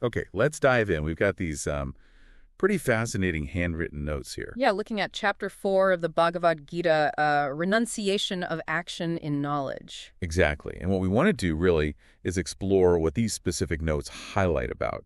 Okay, let's dive in. We've got these pretty fascinating handwritten notes here. Yeah, looking at Chapter 4 of the Bhagavad Gita, renunciation of action in knowledge. Exactly. And what we want to do, really, is explore what these specific notes highlight about,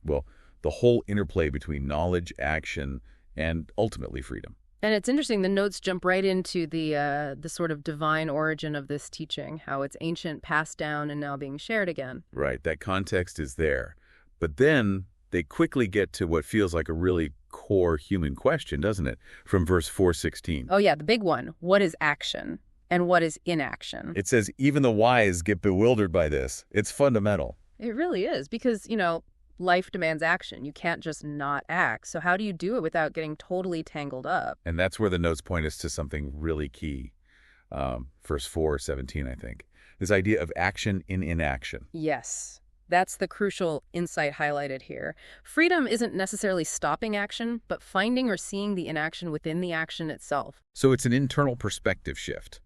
well, the whole interplay between knowledge, action, and ultimately freedom. And it's interesting, the notes jump right into the sort of divine origin of this teaching, how it's ancient, passed down, and now being shared again. Right, that context is there. But then they quickly get to what feels like a really core human question, doesn't it? From verse 416. Oh yeah, the big one. What is action? And what is inaction? It says, even the wise get bewildered by this. It's fundamental. It really is, because, life demands action. You can't just not act. So how do you do it without getting totally tangled up? And that's where the notes point us to something really key. Verse 4:17, I think. This idea of action in inaction. Yes. That's the crucial insight highlighted here. Freedom isn't necessarily stopping action, but finding or seeing the inaction within the action itself. So it's an internal perspective shift.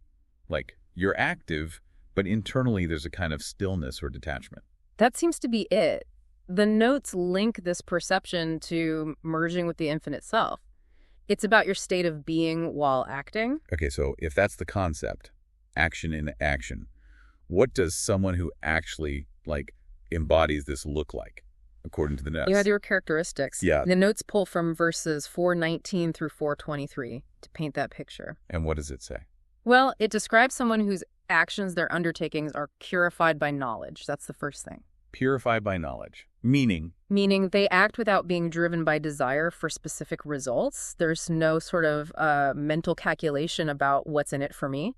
Like, you're active, but internally there's a kind of stillness or detachment. That seems to be it. The notes link this perception to merging with the infinite self. It's about your state of being while acting. Okay, so if that's the concept, action in action, what does someone who actually, embodies this look like, according to the notes? Yeah, your characteristics. Yeah. The notes pull from verses 419 through 423 to paint that picture. And what does it say? Well, it describes someone whose actions, their undertakings, are purified by knowledge. That's the first thing. Purified by knowledge. Meaning they act without being driven by desire for specific results. There's no sort of mental calculation about what's in it for me.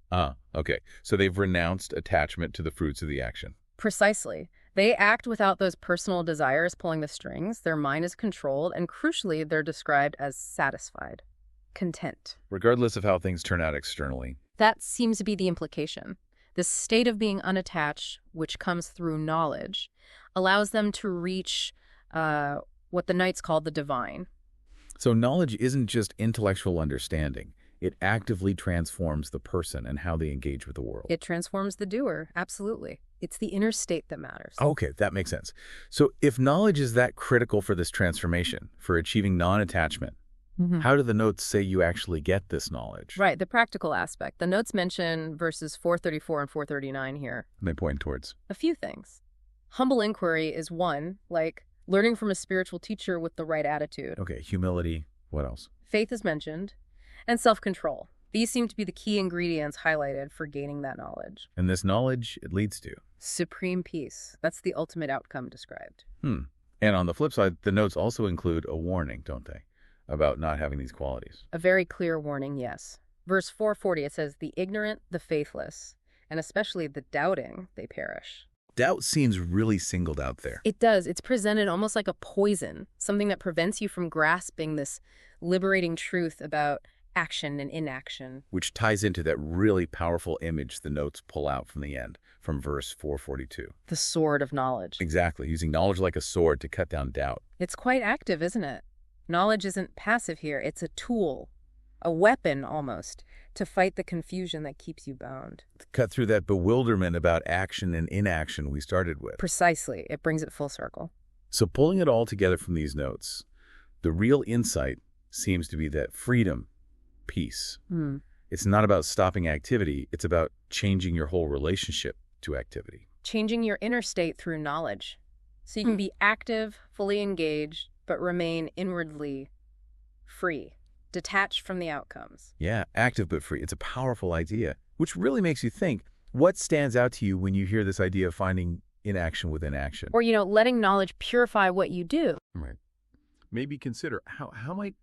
Okay. So they've renounced attachment to the fruits of the action. Precisely. They act without those personal desires pulling the strings. Their mind is controlled, and crucially, they're described as satisfied, content. Regardless of how things turn out externally. That seems to be the implication. This state of being unattached, which comes through knowledge, allows them to reach what the Knights call the divine. So knowledge isn't just intellectual understanding. It actively transforms the person and how they engage with the world. It transforms the doer, absolutely. It's the inner state that matters. Okay, that makes sense. So if knowledge is that critical for this transformation, for achieving non-attachment, how do the notes say you actually get this knowledge? Right, the practical aspect. The notes mention verses 434 and 439 here. And they point towards A few things. Humble inquiry is one, like learning from a spiritual teacher with the right attitude. Okay, humility. What else? Faith is mentioned. And self-control. These seem to be the key ingredients highlighted for gaining that knowledge. And this knowledge, it leads to Supreme peace. That's the ultimate outcome described. And on the flip side, the notes also include a warning, don't they, about not having these qualities. A very clear warning, yes. Verse 440, it says, the ignorant, the faithless, and especially the doubting, they perish. Doubt seems really singled out there. It does. It's presented almost like a poison, something that prevents you from grasping this liberating truth about action and inaction. Which ties into that really powerful image the notes pull out from the end, from verse 442. The sword of knowledge. Exactly, using knowledge like a sword to cut down doubt. It's quite active, isn't it? Knowledge isn't passive here. It's a tool, a weapon almost, to fight the confusion that keeps you bound. To cut through that bewilderment about action and inaction we started with. Precisely. It brings it full circle. So pulling it all together from these notes, the real insight seems to be that freedom, peace. It's not about stopping activity. It's about changing your whole relationship to activity. Changing your inner state through knowledge. So you can be active, fully engaged, but remain inwardly free, detached from the outcomes. Yeah, active but free. It's a powerful idea, which really makes you think, what stands out to you when you hear this idea of finding inaction within action? Or, letting knowledge purify what you do. Right. Maybe consider how might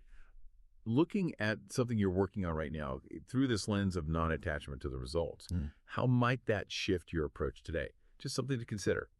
looking at something you're working on right now through this lens of non-attachment to the results, how might that shift your approach today? Just something to consider.